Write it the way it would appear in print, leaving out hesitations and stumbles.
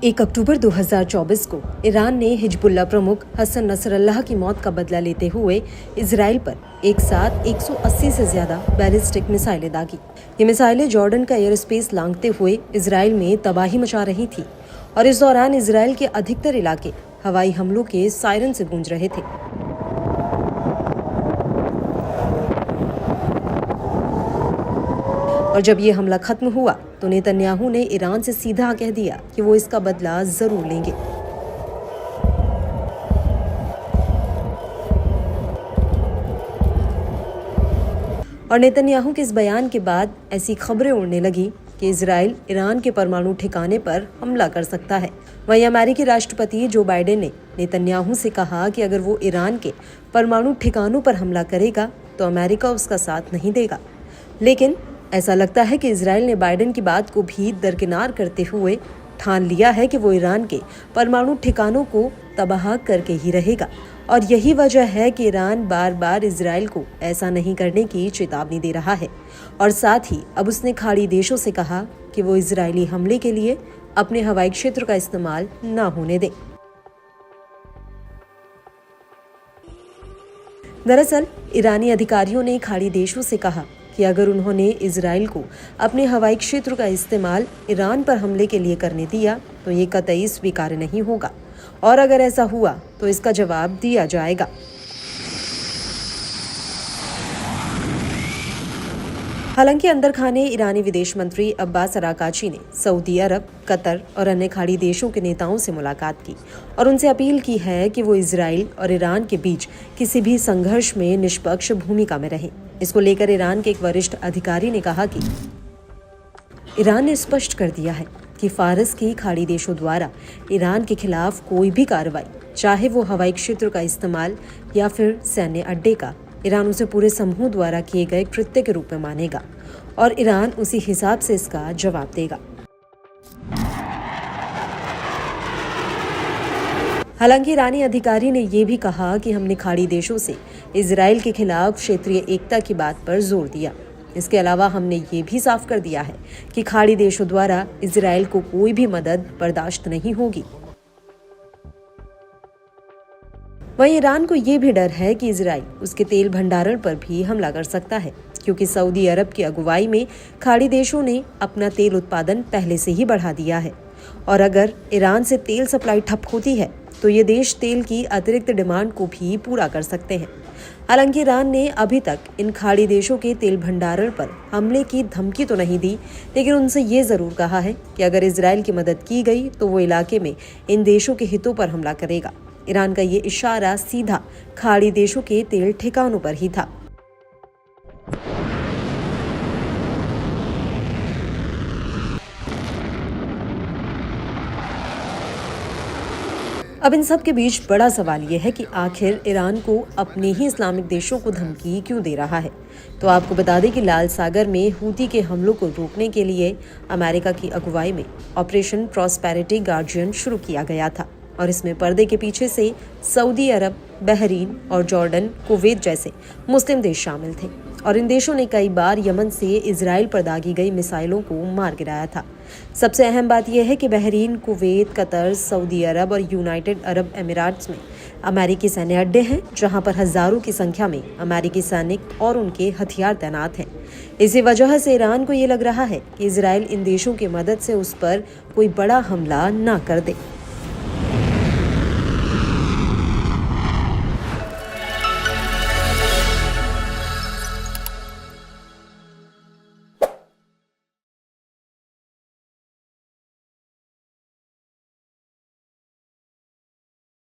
1 अक्टूबर 2024 को ईरान ने हिजबुल्लाह प्रमुख हसन नसरल्लाह की मौत का बदला लेते हुए इजराइल पर एक साथ 180 से ज्यादा बैलिस्टिक मिसाइलें दागी। ये मिसाइलें जॉर्डन का एयर स्पेस लांघते हुए इजराइल में तबाही मचा रही थी और इस दौरान इजराइल के अधिकतर इलाके हवाई हमलों के सायरन से गूंज रहे थे। और जब ये हमला खत्म हुआ तो नेतन्याहू ने ईरान से सीधा कह दिया कि वो इसका बदला जरूर लेंगे। और नेतन्याहू के इस बयान के बाद ऐसी खबरें उड़ने लगी कि इजराइल ईरान के परमाणु ठिकाने पर हमला कर सकता है। वहीं अमेरिकी राष्ट्रपति जो बाइडेन ने नेतन्याहू से कहा कि अगर वो ईरान के परमाणु ठिकानों पर हमला करेगा तो अमेरिका उसका साथ नहीं देगा। लेकिन ऐसा लगता है कि इजराइल ने बाइडेन की बात को भी दरकिनार करते हुए ठान लिया है कि वो ईरान के परमाणु ठिकानों को तबाह करके ही रहेगा। और यही वजह है कि ईरान बार बार इजराइल को ऐसा नहीं करने की चेतावनी दे रहा है और साथ ही अब उसने खाड़ी देशों से कहा कि वो इजरायली हमले के लिए अपने हवाई क्षेत्र का इस्तेमाल न होने दें। दरअसल ईरानी अधिकारियों ने खाड़ी देशों से कहा कि अगर उन्होंने इजराइल को अपने हवाई क्षेत्र का इस्तेमाल ईरान पर हमले के लिए करने दिया तो ये कतई स्वीकार्य नहीं होगा और अगर ऐसा हुआ तो इसका जवाब दिया जाएगा। हालांकि अंदर खाने ईरानी विदेश मंत्री अब्बास अराकाची ने सऊदी अरब, कतर और अन्य खाड़ी देशों के नेताओं से मुलाकात की और उनसे अपील की है कि वो इजराइल और ईरान के बीच किसी भी संघर्ष में निष्पक्ष भूमिका में रहें। इसको लेकर ईरान के एक वरिष्ठ अधिकारी ने कहा कि ईरान ने स्पष्ट कर दिया है कि फारस की खाड़ी देशों द्वारा ईरान के खिलाफ कोई भी कार्रवाई, चाहे वो हवाई क्षेत्र का इस्तेमाल या फिर सैन्य अड्डे का, ईरान उसे पूरे समूह द्वारा किए गए कृत्य के रूप में मानेगा और ईरान उसी हिसाब से इसका जवाब देगा। हालांकि ईरानी अधिकारी ने यह भी कहा कि हमने खाड़ी देशों से इजराइल के खिलाफ क्षेत्रीय एकता की बात पर जोर दिया। इसके अलावा हमने ये भी साफ कर दिया है कि खाड़ी देशों द्वारा इजराइल को कोई भी मदद बर्दाश्त नहीं होगी। वहीं ईरान को ये भी डर है कि इजराइल उसके तेल भंडारण पर भी हमला कर सकता है, क्योंकि सऊदी अरब की अगुवाई में खाड़ी देशों ने अपना तेल उत्पादन पहले से ही बढ़ा दिया है और अगर ईरान से तेल सप्लाई ठप होती है तो ये देश तेल की अतिरिक्त डिमांड को भी पूरा कर सकते हैं। हालांकि ईरान ने अभी तक इन खाड़ी देशों के तेल भंडारण पर हमले की धमकी तो नहीं दी, लेकिन उनसे ये जरूर कहा है कि अगर इजराइल की मदद की गई तो वो इलाके में इन देशों के हितों पर हमला करेगा। ईरान का ये इशारा सीधा खाड़ी देशों के तेल ठिकानों पर ही था। अब इन सब के बीच बड़ा सवाल ये है कि आखिर ईरान को अपने ही इस्लामिक देशों को धमकी क्यों दे रहा है। तो आपको बता दें कि लाल सागर में हूती के हमलों को रोकने के लिए अमेरिका की अगुवाई में ऑपरेशन प्रॉस्पेरिटी गार्जियन शुरू किया गया था और इसमें पर्दे के पीछे से सऊदी अरब, बहरीन और जॉर्डन, कुवैत जैसे मुस्लिम देश शामिल थे और इन देशों ने कई बार यमन से इजराइल पर दागी गई मिसाइलों को मार गिराया था। सबसे अहम बात यह है कि बहरीन, कुवैत, कतर, सऊदी अरब और यूनाइटेड अरब अमीरात्स में अमेरिकी सैन्य अड्डे हैं, जहां पर हजारों की संख्या में अमेरिकी सैनिक और उनके हथियार तैनात हैं। इसी वजह से ईरान को ये लग रहा है कि इजराइल इन देशों की मदद से उस पर कोई बड़ा हमला न कर दे।